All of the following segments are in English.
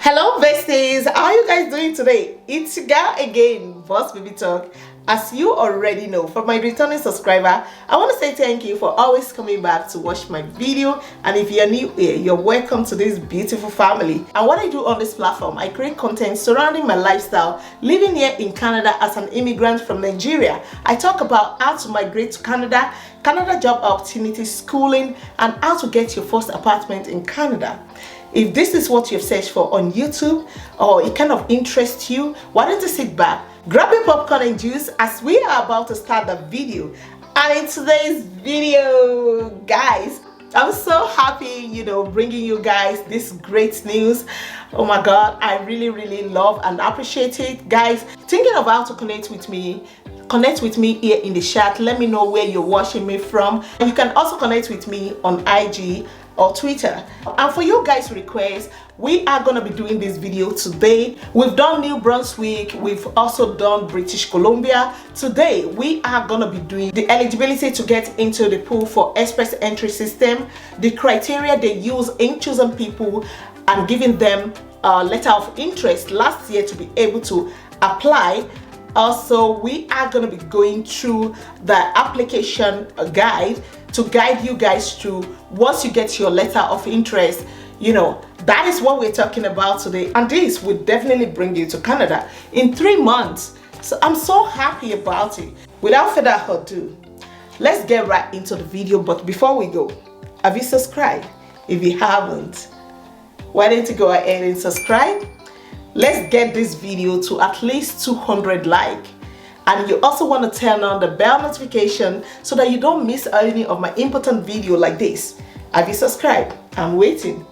Hello besties, how are you guys doing today? It's your girl again, Boss Baby Talk. As you already know, for my returning subscriber, I want to say thank you for always coming back to watch my video. And if you're new here, you're welcome to this beautiful family. And what I do on this platform, I create content surrounding my lifestyle, living here in Canada as an immigrant from Nigeria. I talk about how to migrate to Canada, Canada job opportunities, schooling, and how to get your first apartment in Canada. If this is what you've searched for on YouTube or it kind of interests you, why don't you sit back, grab your popcorn and juice as we are about to start the video. And in today's video, guys, I'm so happy, bringing you guys this great news. Oh my God, I really love and appreciate it. Guys, thinking of how to connect with me here in the chat. Let me know where you're watching me from. You can also connect with me on IG or Twitter. And for you guys' requests, we are going to be doing this video today. We've done New Brunswick, we've also done British Columbia. Today we are going to be doing the eligibility to get into the pool for express entry system, the criteria they use in choosing people and giving them a letter of interest last year to be able to apply. Also, we are going to be going through the application guide to guide you guys through once you get your letter of interest. That is what we're talking about today, and this will definitely bring you to Canada in 3 months. So I'm so happy about it. Without further ado, let's get right into the video. But before we go, have you subscribed? If you haven't, why don't you go ahead and subscribe? Let's get this video to at least 200 likes. And you also want to turn on the bell notification so that you don't miss any of my important video like this. Have you subscribed? I'm waiting.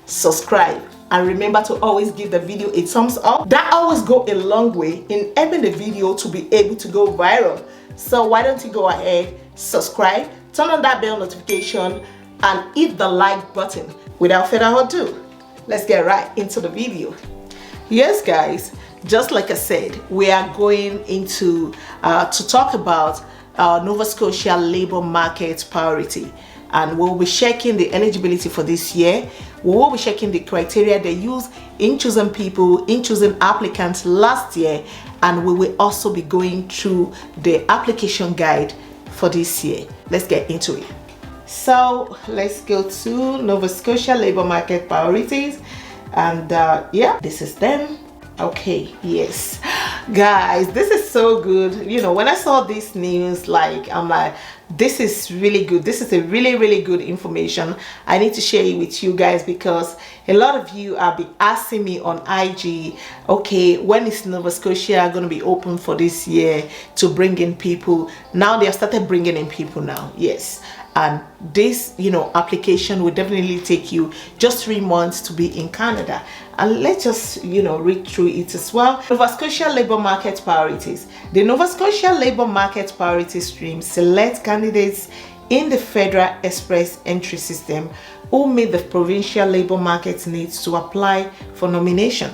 Subscribe, and remember to always give the video a thumbs up. That always go a long way in helping the video to be able to go viral. So why don't you go ahead, subscribe, turn on that bell notification, and hit the like button. Without further ado, let's get right into the video. Yes guys, just like I said, we are going into to talk about Nova Scotia labor market priority, and we'll be checking the eligibility for this year. We will be checking the criteria they use in choosing people, in choosing applicants last year, and we will also be going through the application guide for this year. Let's get into it. So let's go to Nova Scotia labor market priorities. And yeah, this is them. Okay, yes guys, this is so good. When I saw this news, I'm like, this is really good. This is a really good information. I need to share it with you guys because a lot of you have been asking me on IG, okay, when is Nova Scotia going to be open for this year to bring in people? Now they have started bringing in people now. Yes. And this application will definitely take you just 3 months to be in Canada. And let's just read through it as well. Nova Scotia labor market priorities. The Nova Scotia labor market priority stream selects candidates in the federal express entry system who meet the provincial labor market needs to apply for nomination.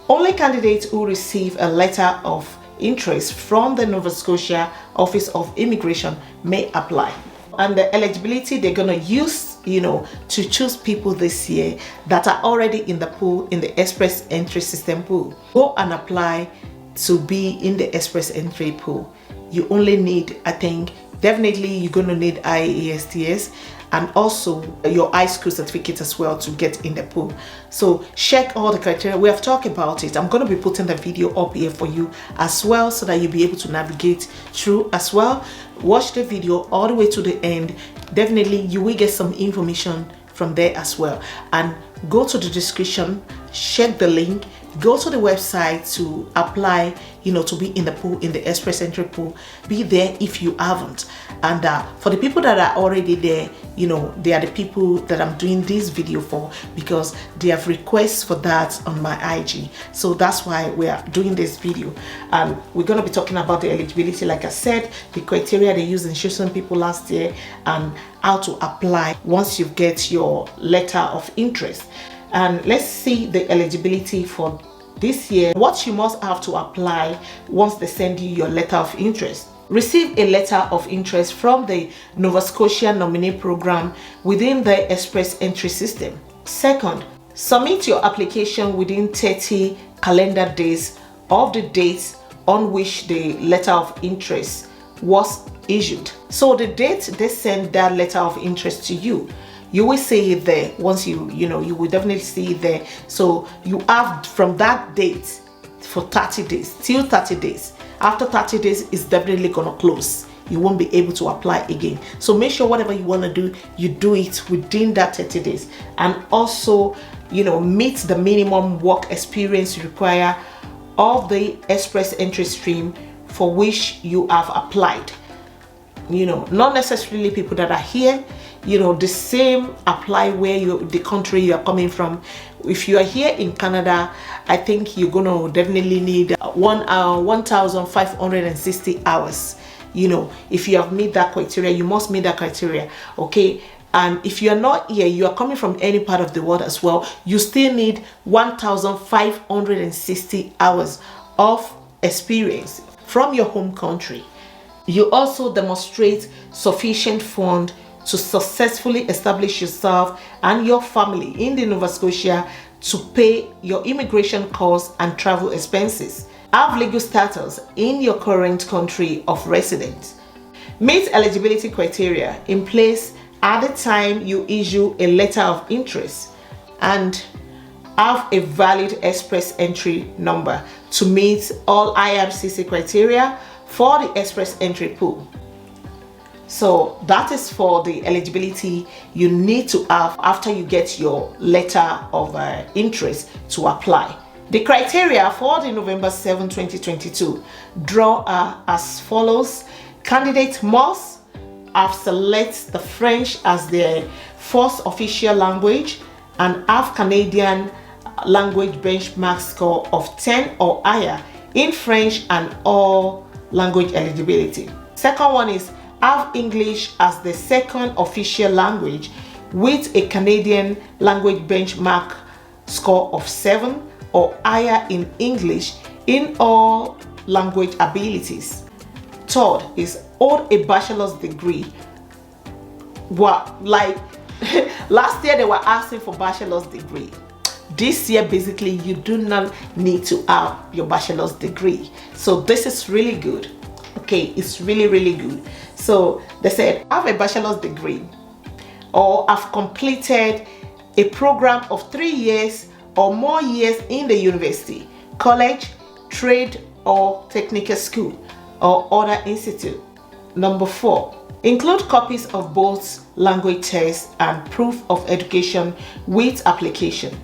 Only candidates who receive a letter of interest from the Nova Scotia Office of Immigration may apply. And the eligibility they're gonna use, to choose people this year that are already in the pool, in the express entry system pool. Go and apply to be in the express entry pool. You only need, I think, definitely you're gonna need IESTS and also your high school certificate as well to get in the pool. So check all the criteria. We have talked about it. I'm going to be putting the video up here for you as well so that you'll be able to navigate through as well. Watch the video all the way to the end. Definitely you will get some information from there as well. And go to the description, check the link, go to the website to apply, to be in the pool, in the express entry pool. Be there if you haven't. And for the people that are already there, they are the people that I'm doing this video for because they have requests for that on my IG. So that's why we are doing this video. And we're going to be talking about the eligibility, like I said, the criteria they used in choosing people last year, and how to apply once you get your letter of interest. And let's see the eligibility for this year. What you must have to apply once they send you your letter of interest. Receive a letter of interest from the Nova Scotia nominee program within the express entry system. Second, Submit your application within 30 calendar days of the date on which the letter of interest was issued. So the date they send that letter of interest to you, you will see it there. Once you will definitely see it there. So you have from that date for 30 days till 30 days. After 30 days, it's definitely gonna close. You won't be able to apply again. So make sure whatever you want to do, you do it within that 30 days. And also, meet the minimum work experience required of the express entry stream for which you have applied. Not necessarily people that are here, the same apply where the country you are coming from. If you are here in Canada, I think you're gonna definitely need 1,560 hours. If you have met that criteria, you must meet that criteria, okay? And if you are not here, you are coming from any part of the world as well, you still need 1,560 hours of experience from your home country. You also demonstrate sufficient fund to successfully establish yourself and your family in the Nova Scotia to pay your immigration costs and travel expenses. Have legal status in your current country of residence. Meet eligibility criteria in place at the time you issue a letter of interest, and have a valid express entry number to meet all IRCC criteria for the express entry pool. So that is for the eligibility you need to have after you get your letter of interest to apply. The criteria for the November 7, 2022 draw are as follows. Candidates must have selected the French as their first official language and have Canadian language benchmark score of 10 or higher in French and all language eligibility. Second one is have English as the second official language with a Canadian language benchmark score of 7 or higher in English in all language abilities. Third is hold a bachelor's degree. Last year they were asking for bachelor's degree. This year basically you do not need to have your bachelor's degree. So this is really good. Okay, it's really good. So they said have a bachelor's degree or have completed a program of 3 years or more years in the university, college, trade or technical school or other institute. Number 4, include copies of both language tests and proof of education with application.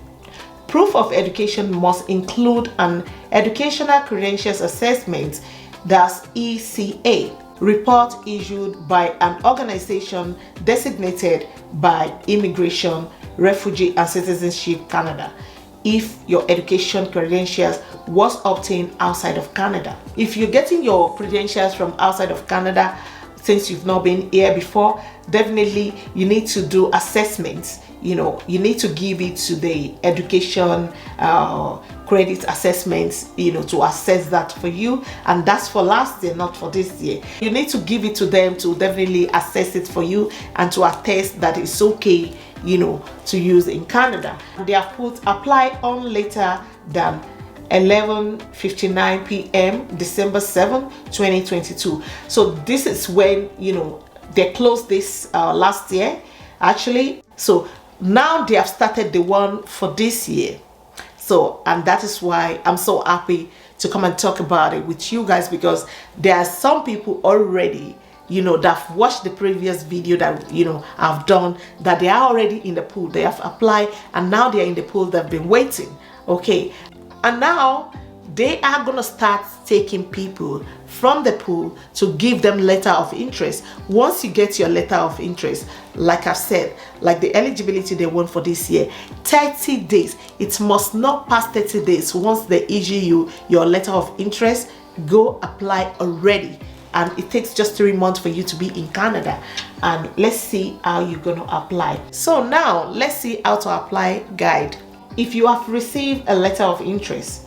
Proof of education must include an educational credentials assessment, that's ECA, report issued by an organization designated by Immigration, Refugee and Citizenship Canada if your education credentials was obtained outside of Canada. If you're getting your credentials from outside of Canada, since you've not been here before, definitely you need to do assessments. You need to give it to the education credit assessments, to assess that for you, and that's for last year, not for this year. You need to give it to them to definitely assess it for you and to attest that it's okay, to use in Canada. They have put apply on later than 11:59 p.m. December 7, 2022. So this is when they closed this last year actually. So now they have started the one for this year. So, and that is why I'm so happy to come and talk about it with you guys, because there are some people already that have watched the previous video that I've done, that they are already in the pool. They have applied and now they are in the pool. They've been waiting, okay, and now they are gonna start taking people from the pool to give them letter of interest. Once you get your letter of interest, like I've said, like the eligibility they want for this year, 30 days, it must not pass 30 days. Once they issue you your letter of interest, go apply already. And it takes just 3 months for you to be in Canada. And let's see how you're gonna apply. So now let's see how to apply guide. If you have received a letter of interest,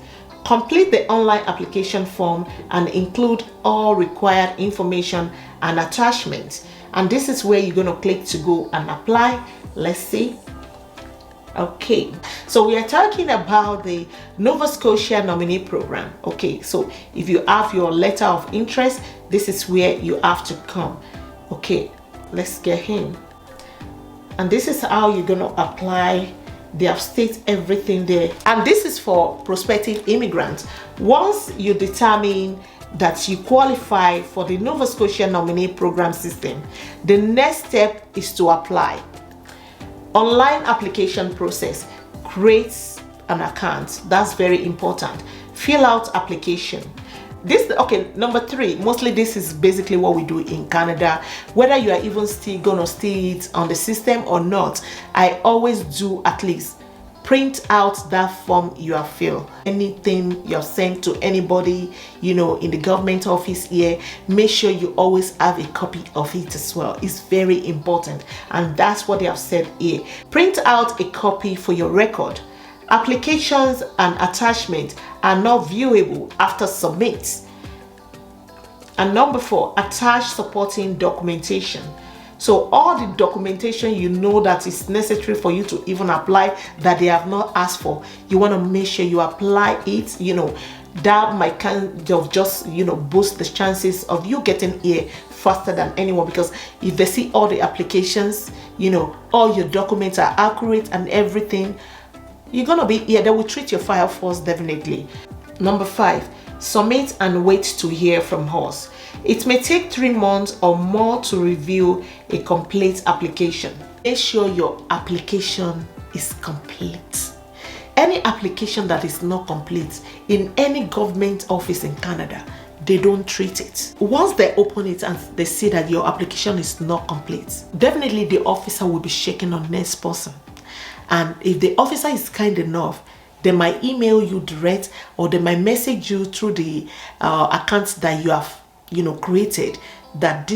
complete the online application form and include all required information and attachments. And this is where you're going to click to go and apply. Let's see. Okay, so we are talking about the Nova Scotia nominee program. Okay, so if you have your letter of interest, this is where you have to come. Okay, let's get in. And this is how you're going to apply. They have stated everything there. And this is for prospective immigrants. Once you determine that you qualify for the Nova Scotia nominee program system, the next step is to apply. Online application process. Create an account. That's very important. Fill out application. This, okay, number 3, mostly this is basically what we do in Canada. Whether you are even still gonna see it on the system or not, I always do at least print out that form you have filled. Anything you're sent to anybody, you know, in the government office here, make sure you always have a copy of it as well. It's very important, and that's what they have said here. Print out a copy for your record. Applications and attachments are not viewable after submit. And number 4, attach supporting documentation. So all the documentation you know that is necessary for you to even apply that they have not asked for, you want to make sure you apply it. You know, that might kind of just, you know, boost the chances of you getting here faster than anyone, because if they see all the applications, you know, all your documents are accurate and everything, you're gonna be here. They will treat your file first, definitely. Number 5, submit and wait to hear from us. It may take 3 months or more to review a complete application. Make sure your application is complete. Any application that is not complete in any government office in Canada, they don't treat it. Once they open it and they see that your application is not complete, definitely the officer will be checking on next person. And if the officer is kind enough, they might email you direct, or they might message you through the accounts that you have, you know, created, that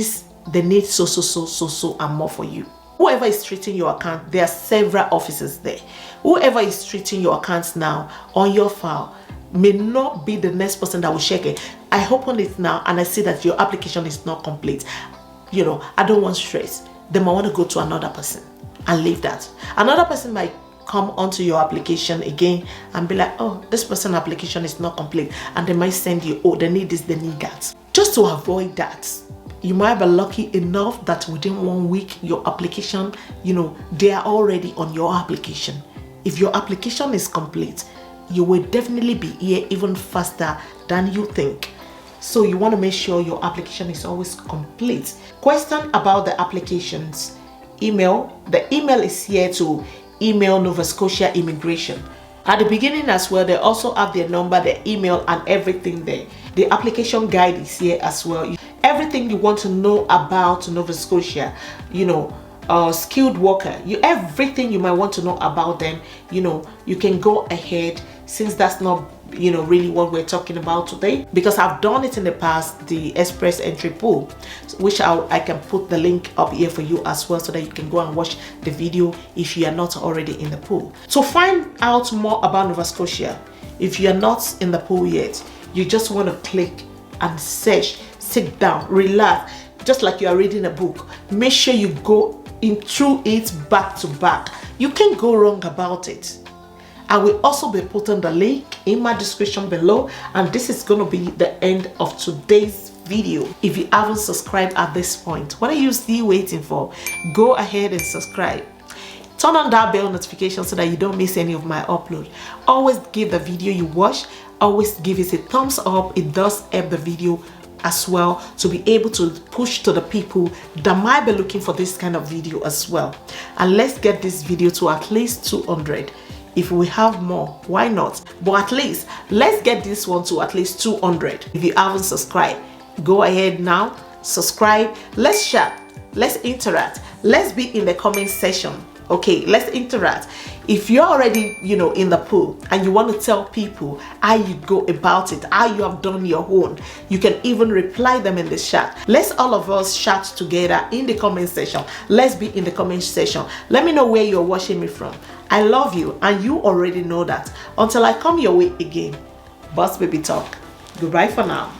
they need so and more for you. Whoever is treating your account, there are several officers there. Whoever is treating your accounts now on your file may not be the next person that will check it. I open it now and I see that your application is not complete. You know, I don't want stress. They might want to go to another person and leave that. Another person might come onto your application again and be like, oh, this person's application is not complete, and they might send you, oh, they need this, they need that. Just to avoid that, you might be lucky enough that within 1 week your application, you know, they are already on your application. If your application is complete, you will definitely be here even faster than you think. So you want to make sure your application is always complete. Question about the applications. Email. The email is here to email Nova Scotia Immigration. At the beginning as well, they also have their number, their email, and everything there. The application guide is here as well. Everything you want to know about Nova Scotia, you know, skilled worker, everything you might want to know about them, you know, you can go ahead, since that's not, you know, really what we're talking about today, because I've done it in the past, the express entry pool, which I can put the link up here for you as well, so that you can go and watch the video if you are not already in the pool. To find out more about Nova Scotia, if you are not in the pool yet, you just want to click and search, sit down, relax, just like you are reading a book. Make sure you go in through it back to back. You can't go wrong about it. I will also be putting the link in my description below, and this is going to be the end of today's video. If you haven't subscribed at this point, what are you still waiting for? Go ahead and subscribe. Turn on that bell notification so that you don't miss any of my upload. Always give the video you watch, always give it a thumbs up. It does help the video as well to be able to push to the people that might be looking for this kind of video as well. And let's get this video to at least 200. If we have more, why not? But at least let's get this one to at least 200. If you haven't subscribed, go ahead now, subscribe. Let's chat, let's interact, let's be in the comment section. Okay, let's interact. If you're already, you know, in the pool and you want to tell people how you go about it, how you have done your own, you can even reply them in the chat. Let's all of us chat together in the comment section. Let's be in the comment section. Let me know where you're watching me from. I love you, and you already know that. Until I come your way again, Boss Baby Talk. Goodbye for now.